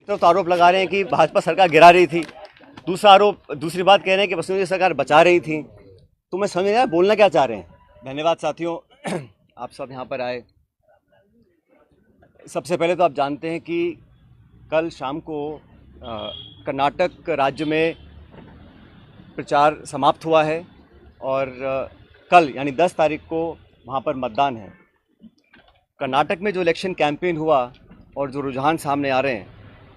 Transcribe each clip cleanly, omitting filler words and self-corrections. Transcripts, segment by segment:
तो आरोप लगा रहे हैं कि भाजपा सरकार गिरा रही थी, दूसरी बात कह रहे हैं कि वसुंधरा सरकार बचा रही थी। तो मैं समझ नहीं आया बोलना क्या चाह रहे हैं। धन्यवाद साथियों, आप सब यहाँ पर आए। सबसे पहले तो आप जानते हैं कि कल शाम को कर्नाटक राज्य में प्रचार समाप्त हुआ है और कल यानी 10 तारीख को वहाँ पर मतदान है। कर्नाटक में जो इलेक्शन कैंपेन हुआ और जो रुझान सामने आ रहे हैं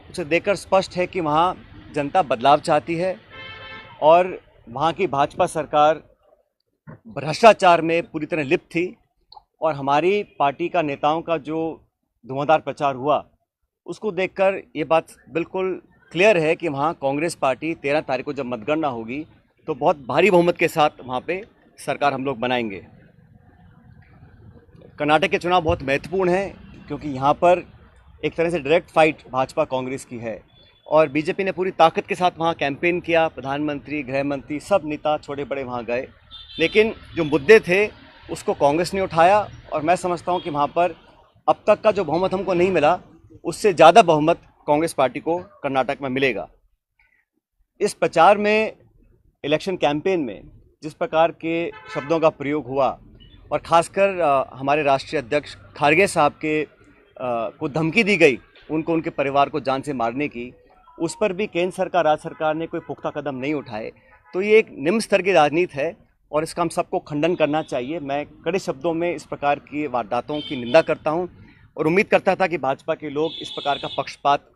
उसे देखकर स्पष्ट है कि वहाँ जनता बदलाव चाहती है और वहाँ की भाजपा सरकार भ्रष्टाचार में पूरी तरह लिप्त थी। और हमारी पार्टी का नेताओं का जो धुआंधार प्रचार हुआ उसको देखकर ये बात बिल्कुल क्लियर है कि वहाँ कांग्रेस पार्टी 13 तारीख को जब मतगणना होगी तो बहुत भारी बहुमत के साथ वहाँ पे सरकार हम लोग बनाएंगे। कर्नाटक के चुनाव बहुत महत्वपूर्ण हैं क्योंकि यहाँ पर एक तरह से डायरेक्ट फाइट भाजपा कांग्रेस की है और बीजेपी ने पूरी ताकत के साथ वहाँ कैंपेन किया। प्रधानमंत्री, गृह मंत्री, सब नेता छोटे बड़े वहाँ गए, लेकिन जो मुद्दे थे उसको कांग्रेस ने उठाया और मैं समझता हूँ कि वहाँ पर अब तक का जो बहुमत हमको नहीं मिला उससे ज़्यादा बहुमत कांग्रेस पार्टी को कर्नाटक में मिलेगा। इस प्रचार में, इलेक्शन कैंपेन में जिस प्रकार के शब्दों का प्रयोग हुआ और ख़ासकर हमारे राष्ट्रीय अध्यक्ष खारगे साहब के को धमकी दी गई उनको, उनके परिवार को जान से मारने की, उस पर भी केंद्र सरकार, राज्य सरकार ने कोई पुख्ता कदम नहीं उठाए। तो ये एक निम्न स्तर की राजनीति है और इसका हम सबको खंडन करना चाहिए। मैं कड़े शब्दों में इस प्रकार की वारदातों की निंदा करता हूं और उम्मीद करता था कि भाजपा के लोग इस प्रकार का पक्षपात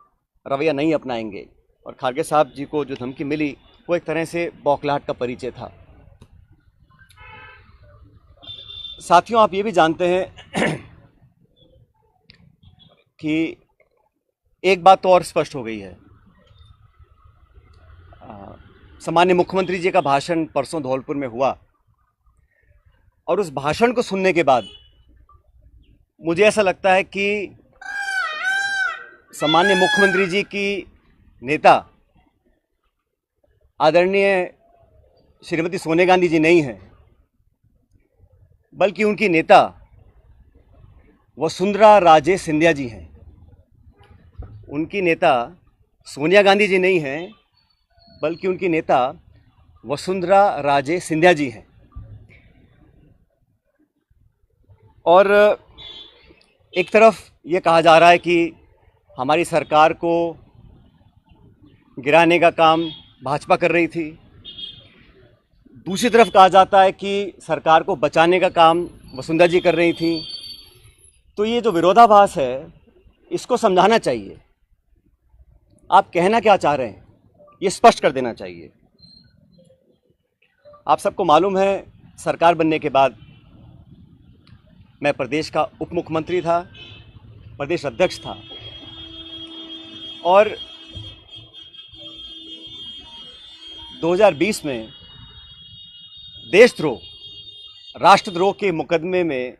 रवैया नहीं अपनाएंगे। और खारगे साहब जी को जो धमकी मिली वो एक तरह से बौखलाहट का परिचय था। साथियों, आप ये भी जानते हैं कि एक बात तो और स्पष्ट हो गई है। सामान्य मुख्यमंत्री जी का भाषण परसों धौलपुर में हुआ और उस भाषण को सुनने के बाद मुझे ऐसा लगता है कि सामान्य मुख्यमंत्री जी की नेता आदरणीय श्रीमती सोनिया गांधी जी नहीं है, बल्कि उनकी नेता वसुंधरा राजे सिंधिया जी हैं। उनकी नेता सोनिया गांधी जी नहीं हैं, बल्कि उनकी नेता वसुंधरा राजे सिंधिया जी हैं। और एक तरफ ये कहा जा रहा है कि हमारी सरकार को गिराने का काम भाजपा कर रही थी, दूसरी तरफ कहा जाता है कि सरकार को बचाने का काम वसुंधरा जी कर रही थी। तो ये जो विरोधाभास है इसको समझाना चाहिए। आप कहना क्या चाह रहे हैं ये स्पष्ट कर देना चाहिए। आप सबको मालूम है, सरकार बनने के बाद मैं प्रदेश का उप मुख्यमंत्री था, प्रदेश अध्यक्ष था और 2020 में देशद्रोह, राष्ट्रद्रोह के मुकदमे में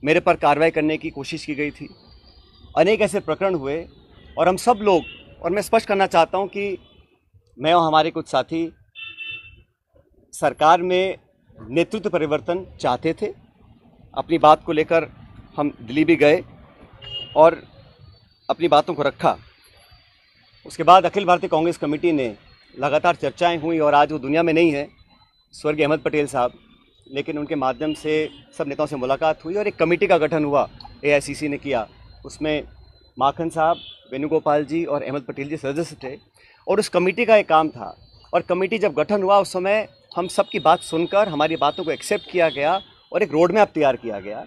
मेरे पर कार्रवाई करने की कोशिश की गई थी। अनेक ऐसे प्रकरण हुए और हम सब लोग, और मैं स्पष्ट करना चाहता हूं कि मैं और हमारे कुछ साथी सरकार में नेतृत्व परिवर्तन चाहते थे। अपनी बात को लेकर हम दिल्ली भी गए और अपनी बातों को रखा। उसके बाद अखिल भारतीय कांग्रेस कमेटी ने लगातार चर्चाएं हुई और आज वो दुनिया में नहीं है, स्वर्गीय अहमद पटेल साहब, लेकिन उनके माध्यम से सब नेताओं से मुलाकात हुई और एक कमेटी का गठन हुआ, एआईसीसी ने किया। उसमें माखन साहब, वेणुगोपाल जी और अहमद पटेल जी सदस्य थे और उस कमेटी का एक काम था। और कमेटी जब गठन हुआ उस समय हम सब की बात सुनकर हमारी बातों को एक्सेप्ट किया गया और एक रोड मैप तैयार किया गया।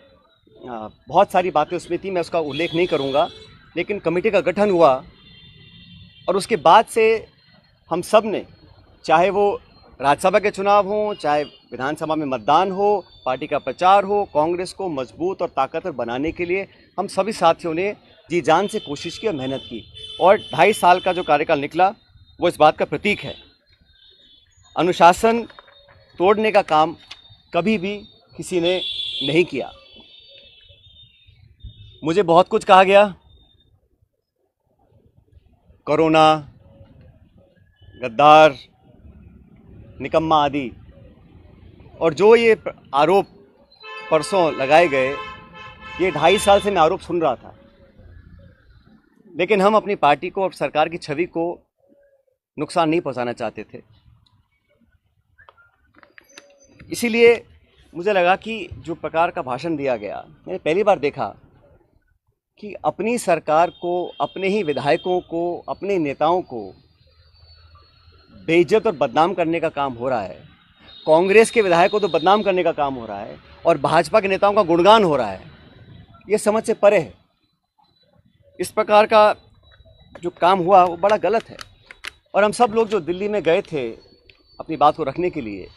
बहुत सारी बातें उसमें थी, मैं उसका उल्लेख नहीं करूँगा, लेकिन कमेटी का गठन हुआ और उसके बाद से हम सब ने, चाहे वो राज्यसभा के चुनाव हों, चाहे विधानसभा में मतदान हो, पार्टी का प्रचार हो, कांग्रेस को मजबूत और ताकतवर बनाने के लिए हम सभी साथियों ने जी जान से कोशिश की और मेहनत की और 2.5 साल का जो कार्यकाल निकला वो इस बात का प्रतीक है। अनुशासन तोड़ने का काम कभी भी किसी ने नहीं किया। मुझे बहुत कुछ कहा गया, कोरोना, गद्दार, निकम्मा आदि, और जो ये आरोप परसों लगाए गए, ये 2.5 साल से मैं आरोप सुन रहा था। लेकिन हम अपनी पार्टी को और सरकार की छवि को नुकसान नहीं पहुंचाना चाहते थे। इसीलिए मुझे लगा कि जो प्रकार का भाषण दिया गया, मैंने पहली बार देखा कि अपनी सरकार को, अपने ही विधायकों को, अपने नेताओं को बेइज्जत और बदनाम करने का काम हो रहा है। कांग्रेस के विधायकों को तो बदनाम करने का काम हो रहा है और भाजपा के नेताओं का गुणगान हो रहा है। ये समझ से परे है। इस प्रकार का जो काम हुआ वो बड़ा गलत है। और हम सब लोग जो दिल्ली में गए थे अपनी बात को रखने के लिए,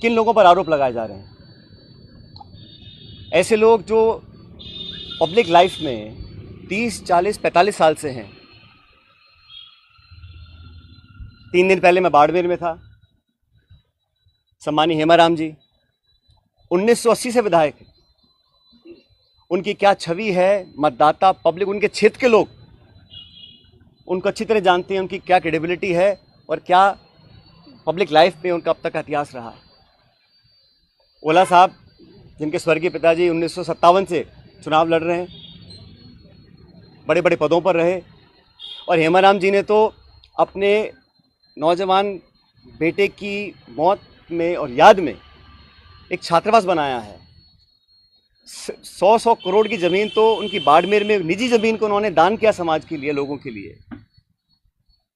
किन लोगों पर आरोप लगाए जा रहे हैं? ऐसे लोग जो पब्लिक लाइफ में 30, 40, 45 साल से हैं। 3 दिन पहले मैं बाड़मेर में था। सम्मानीय हेमाराम जी 1980 से विधायक हैं। उनकी क्या छवि है, मतदाता, पब्लिक, उनके क्षेत्र के लोग उनको अच्छी तरह जानते हैं, उनकी क्या क्रेडिबिलिटी है और क्या पब्लिक लाइफ में उनका अब तक का इतिहास रहा। ओला साहब, जिनके स्वर्गीय पिताजी 1957 से चुनाव लड़ रहे हैं, बड़े बड़े पदों पर रहे, और हेमाराम जी ने तो अपने नौजवान बेटे की मौत में और याद में एक छात्रावास बनाया है। 100 करोड़ की ज़मीन तो उनकी बाड़मेर में, निजी ज़मीन को उन्होंने दान किया समाज के लिए, लोगों के लिए।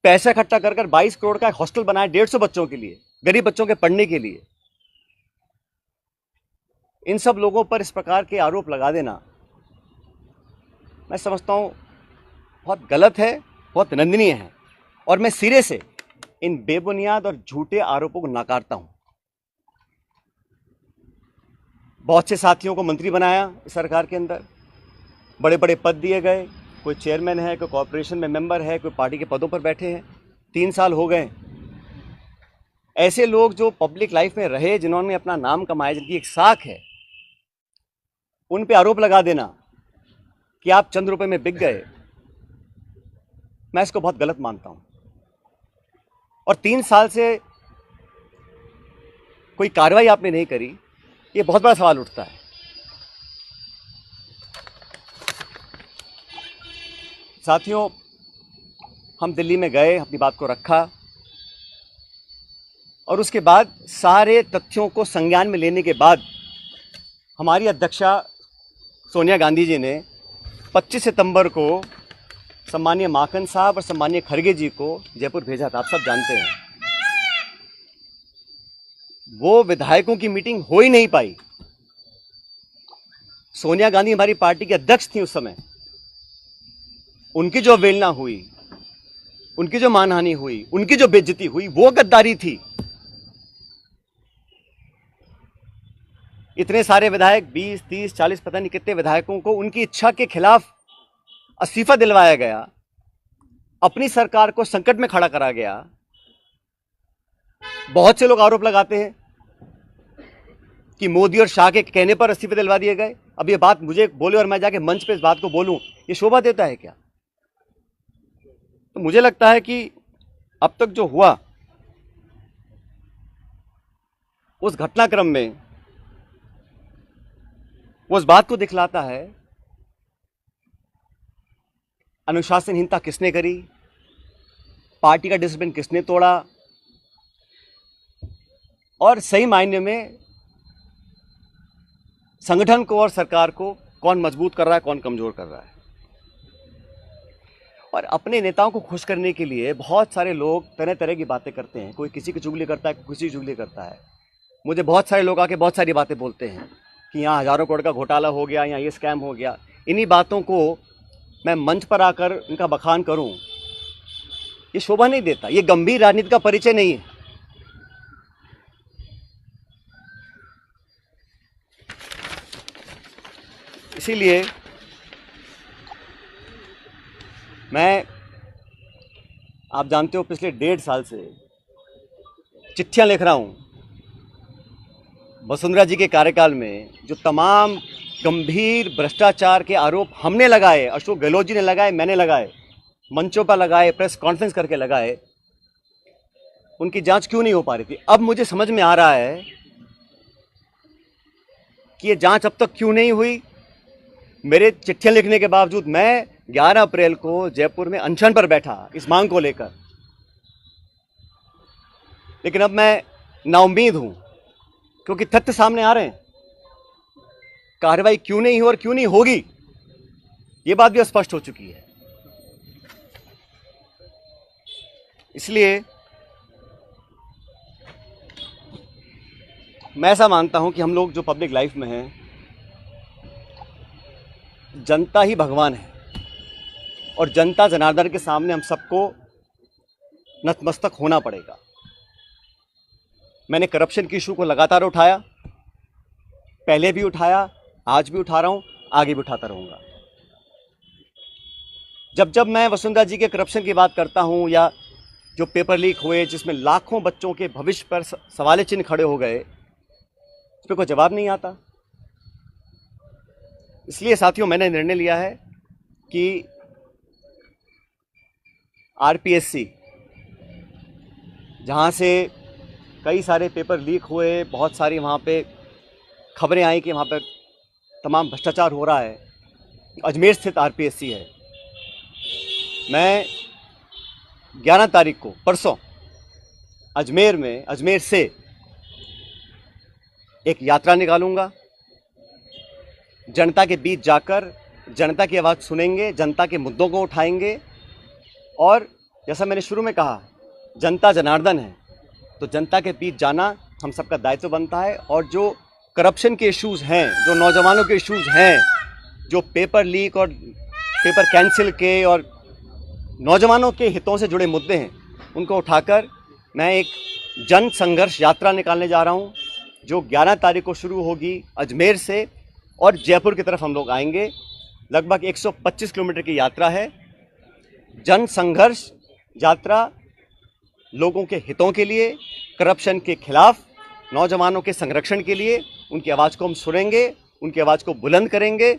पैसा इकट्ठा कर 22 करोड़ का एक हॉस्टल बनाया 150 बच्चों के लिए, गरीब बच्चों के पढ़ने के लिए। इन सब लोगों पर इस प्रकार के आरोप लगा देना मैं समझता हूँ बहुत गलत है, बहुत निंदनीय है, और मैं सिरे से इन बेबुनियाद और झूठे आरोपों को नकारता हूँ। बहुत से साथियों को मंत्री बनाया इस सरकार के अंदर, बड़े बड़े पद दिए गए, कोई चेयरमैन है, कोई कॉर्पोरेशन में मेंबर है, कोई पार्टी के पदों पर बैठे हैं। 3 साल हो गए। ऐसे लोग जो पब्लिक लाइफ में रहे, जिन्होंने अपना नाम कमाया, जिनकी एक साख है, उन पे आरोप लगा देना कि आप चंद रुपए में बिक गए, मैं इसको बहुत गलत मानता हूं। और 3 साल से कोई कार्रवाई आपने नहीं करी, ये बहुत बड़ा सवाल उठता है। साथियों, हम दिल्ली में गए, अपनी बात को रखा, और उसके बाद सारे तथ्यों को संज्ञान में लेने के बाद हमारी अध्यक्षा सोनिया गांधी जी ने 25 सितंबर को सम्मानीय माकन साहब और सम्मानीय खड़गे जी को जयपुर भेजा था। आप सब जानते हैं। वो विधायकों की मीटिंग हो ही नहीं पाई। सोनिया गांधी हमारी पार्टी की अध्यक्ष थी उस समय। उनकी जो अवहेलना हुई, उनकी जो मानहानि हुई, उनकी जो बेइज्जती हुई, वो गद्दारी थी। इतने सारे विधायक, 20, 30, 40, पता नहीं कितने विधायकों को उनकी इच्छा के खिलाफ इस्तीफा दिलवाया गया, अपनी सरकार को संकट में खड़ा करा गया। बहुत से लोग आरोप लगाते हैं कि मोदी और शाह के कहने पर इस्तीफे दिलवा दिए गए। अब ये बात मुझे बोले और मैं जाके मंच पे इस बात को बोलूं, ये शोभा देता है क्या? तो मुझे लगता है कि अब तक जो हुआ उस घटनाक्रम में वो इस बात को दिखलाता है अनुशासनहीनता किसने करी, पार्टी का डिसिप्लिन किसने तोड़ा, और सही मायने में संगठन को और सरकार को कौन मजबूत कर रहा है, कौन कमजोर कर रहा है। और अपने नेताओं को खुश करने के लिए बहुत सारे लोग तरह तरह की बातें करते हैं। कोई किसी की चुगली करता है, कोई किसी की चुगली करता है। मुझे बहुत सारे लोग आके बहुत सारी बातें बोलते हैं कि यहाँ हज़ारों करोड़ का घोटाला हो गया, यहाँ ये स्कैम हो गया। इन्हीं बातों को मैं मंच पर आकर इनका बखान करूं, ये शोभा नहीं देता। ये गंभीर राजनीति का परिचय नहीं है। इसीलिए मैं, आप जानते हो, पिछले 1.5 साल से चिट्ठियां लिख रहा हूं वसुंधरा जी के कार्यकाल में जो तमाम गंभीर भ्रष्टाचार के आरोप हमने लगाए, अशोक गहलोत जी ने लगाए, मैंने लगाए, मंचों पर लगाए, प्रेस कॉन्फ्रेंस करके लगाए, उनकी जांच क्यों नहीं हो पा रही थी। अब मुझे समझ में आ रहा है कि ये जांच अब तक क्यों नहीं हुई। मेरे चिट्ठियां लिखने के बावजूद मैं 11 अप्रैल को जयपुर में अनशन पर बैठा इस मांग को लेकर, लेकिन अब मैं नाउम्मीद हूं क्योंकि तथ्य सामने आ रहे हैं। कार्रवाई क्यों नहीं हो और क्यों नहीं होगी, ये बात भी स्पष्ट हो चुकी है। इसलिए मैं ऐसा मानता हूं कि हम लोग जो पब्लिक लाइफ में हैं, जनता ही भगवान है और जनता जनार्दन के सामने हम सबको नतमस्तक होना पड़ेगा। मैंने करप्शन की इशू को लगातार उठाया, पहले भी उठाया, आज भी उठा रहा हूं, आगे भी उठाता रहूंगा। जब जब मैं वसुंधरा जी के करप्शन की बात करता हूं या जो पेपर लीक हुए जिसमें लाखों बच्चों के भविष्य पर सवाल चिन्ह खड़े हो गए, उस पर कोई जवाब नहीं आता। इसलिए साथियों, मैंने निर्णय लिया है कि आरपीएससी, जहां से कई सारे पेपर लीक हुए, बहुत सारी वहां पे खबरें आई कि वहां पर तमाम भ्रष्टाचार हो रहा है, अजमेर स्थित आरपीएससी है। मैं 11 तारीख को परसों अजमेर से एक यात्रा निकालूंगा। जनता के बीच जाकर जनता की आवाज़ सुनेंगे, जनता के मुद्दों को उठाएंगे और जैसा मैंने शुरू में कहा, जनता जनार्दन है तो जनता के बीच जाना हम सबका दायित्व बनता है। और जो करप्शन के इश्यूज़ हैं, जो नौजवानों के इश्यूज़ हैं, जो पेपर लीक और पेपर कैंसिल के और नौजवानों के हितों से जुड़े मुद्दे हैं, उनको उठाकर मैं एक जन संघर्ष यात्रा निकालने जा रहा हूं, जो 11 तारीख को शुरू होगी अजमेर से और जयपुर की तरफ हम लोग आएंगे। लगभग 125 किलोमीटर की यात्रा है। जन संघर्ष यात्रा लोगों के हितों के लिए, करप्शन के खिलाफ, नौजवानों के संरक्षण के लिए। उनकी आवाज़ को हम सुनेंगे, उनकी आवाज़ को बुलंद करेंगे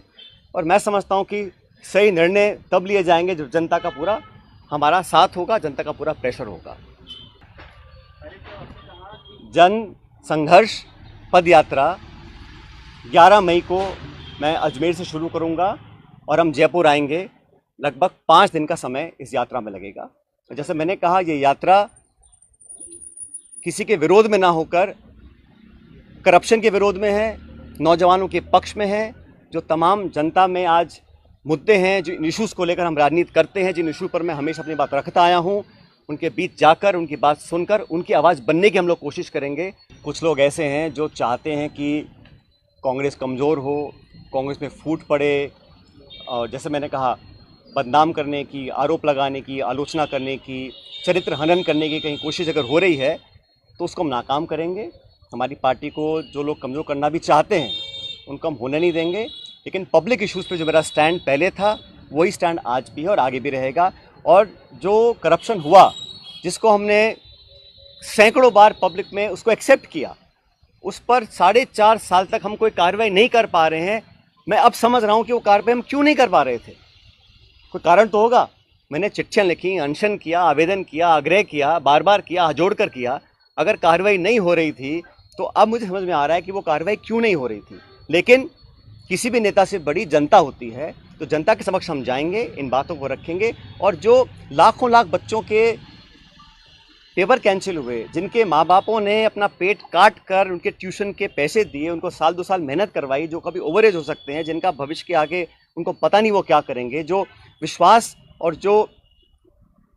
और मैं समझता हूं कि सही निर्णय तब लिए जाएंगे जब जनता का पूरा हमारा साथ होगा, जनता का पूरा प्रेशर होगा। जन संघर्ष पद यात्रा 11 मई को मैं अजमेर से शुरू करूंगा और हम जयपुर आएंगे। लगभग 5 दिन का समय इस यात्रा में लगेगा। जैसे मैंने कहा, ये यात्रा किसी के विरोध में ना होकर करप्शन के विरोध में है, नौजवानों के पक्ष में है। जो तमाम जनता में आज मुद्दे हैं, जिन इशूज़ को लेकर हम राजनीति करते हैं, जिन इशू पर मैं हमेशा अपनी बात रखता आया हूं, उनके बीच जाकर, उनकी बात सुनकर, उनकी आवाज़ बनने की हम लोग कोशिश करेंगे। कुछ लोग ऐसे हैं जो चाहते हैं कि कांग्रेस कमज़ोर हो, कांग्रेस में फूट पड़े, और जैसे मैंने कहा, बदनाम करने की, आरोप लगाने की, आलोचना करने की, चरित्र हनन करने की कहीं कोशिश अगर हो रही है तो उसको हम नाकाम करेंगे। हमारी पार्टी को जो लोग कमज़ोर करना भी चाहते हैं उनको हम होने नहीं देंगे। लेकिन पब्लिक इश्यूज़ पे जो मेरा स्टैंड पहले था वही स्टैंड आज भी है और आगे भी रहेगा। और जो करप्शन हुआ, जिसको हमने सैकड़ों बार पब्लिक में उसको एक्सेप्ट किया, उस पर 4.5 साल तक हम कोई कार्रवाई नहीं कर पा रहे हैं। मैं अब समझ रहा हूं कि वो कार्रवाई हम क्यों नहीं कर पा रहे थे। कोई कारण तो होगा। मैंने चिट्ठियां लिखी, अनशन किया, आवेदन किया, आग्रह किया, बार बार किया, जोड़ कर किया। अगर कार्रवाई नहीं हो रही थी तो अब मुझे समझ में आ रहा है कि वो कार्रवाई क्यों नहीं हो रही थी। लेकिन किसी भी नेता से बड़ी जनता होती है, तो जनता के समक्ष हम जाएंगे, इन बातों को रखेंगे। और जो लाखों लाख बच्चों के पेपर कैंसिल हुए, जिनके माँ बापों ने अपना पेट काट कर उनके ट्यूशन के पैसे दिए, उनको साल 2 साल मेहनत करवाई, जो कभी ओवरेज हो सकते हैं, जिनका भविष्य के आगे उनको पता नहीं वो क्या करेंगे, जो विश्वास और जो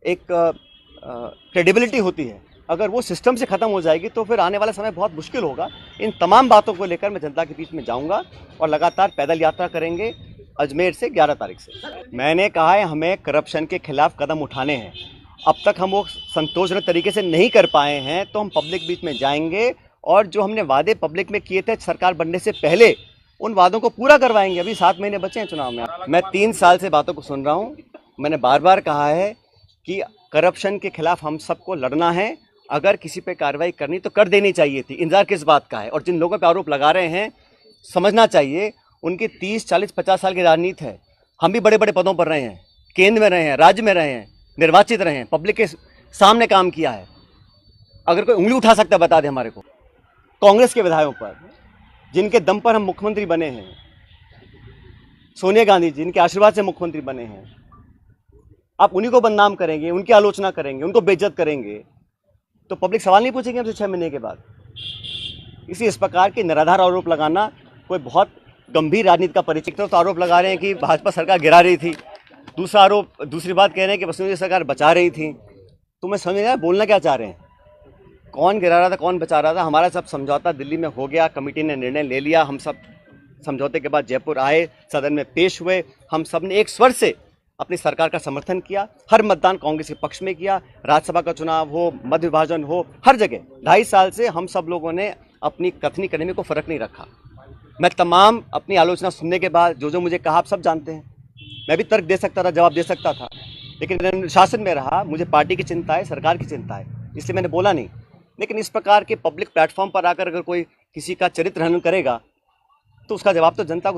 एक क्रेडिबिलिटी होती है, अगर वो सिस्टम से ख़त्म हो जाएगी तो फिर आने वाला समय बहुत मुश्किल होगा। इन तमाम बातों को लेकर मैं जनता के बीच में जाऊंगा और लगातार पैदल यात्रा करेंगे अजमेर से 11 तारीख से। मैंने कहा है हमें करप्शन के खिलाफ कदम उठाने हैं। अब तक हम वो संतोषजनक तरीके से नहीं कर पाए हैं, तो हम पब्लिक बीच में जाएंगे और जो हमने वादे पब्लिक में किए थे सरकार बनने से पहले, उन वादों को पूरा करवाएंगे। अभी 7 महीने बचे हैं चुनाव में। मैं 3 साल से बातों को सुन रहा हूँ। मैंने बार बार कहा है कि करप्शन के खिलाफ हम सबको लड़ना है। अगर किसी पे कार्रवाई करनी तो कर देनी चाहिए थी, इंतजार किस बात का है। और जिन लोगों पे आरोप लगा रहे हैं, समझना चाहिए उनकी 30, 40, 50 साल की राजनीति है। हम भी बड़े बड़े पदों पर रहे हैं, केंद्र में रहे हैं, राज्य में रहे हैं, निर्वाचित रहे हैं, पब्लिक के सामने काम किया है। अगर कोई उंगली उठा सकता है बता दे हमारे को। कांग्रेस के विधायकों पर, जिनके दम पर हम मुख्यमंत्री बने हैं, सोनिया गांधी जिनके आशीर्वाद से मुख्यमंत्री बने हैं, आप उन्हीं को बदनाम करेंगे, उनकी आलोचना करेंगे, उनको बेइज्जत करेंगे, तो पब्लिक सवाल नहीं पूछेंगे हमसे 6 महीने के बाद। इस प्रकार के निराधार आरोप लगाना कोई बहुत गंभीर राजनीति का परिचय। तो आरोप लगा रहे हैं कि भाजपा सरकार गिरा रही थी, दूसरी बात कह रहे हैं कि वसुंधरा सरकार बचा रही थी। तो मैं समझ नहीं आया बोलना क्या चाह रहे हैं, कौन गिरा रहा था, कौन बचा रहा था। हमारा सब समझौता दिल्ली में हो गया, कमेटी ने निर्णय ले लिया, हम सब समझौते के बाद जयपुर आए, सदन में पेश हुए, हम सब ने एक स्वर से अपनी सरकार का समर्थन किया, हर मतदान कांग्रेस के पक्ष में किया, राज्यसभा का चुनाव हो, मध्य विभाजन हो, हर जगह 2.5 साल से हम सब लोगों ने अपनी कथनी करने में कोई फर्क नहीं रखा। मैं तमाम अपनी आलोचना सुनने के बाद जो मुझे कहा आप सब जानते हैं, मैं भी तर्क दे सकता था, जवाब दे सकता था, लेकिन मैंने शासन में रहा, मुझे पार्टी की चिंता है, सरकार की चिंता है, इसलिए मैंने बोला नहीं। लेकिन इस प्रकार के पब्लिक प्लेटफॉर्म पर आकर अगर कोई किसी का चरित्र हनन करेगा तो उसका जवाब तो जनता को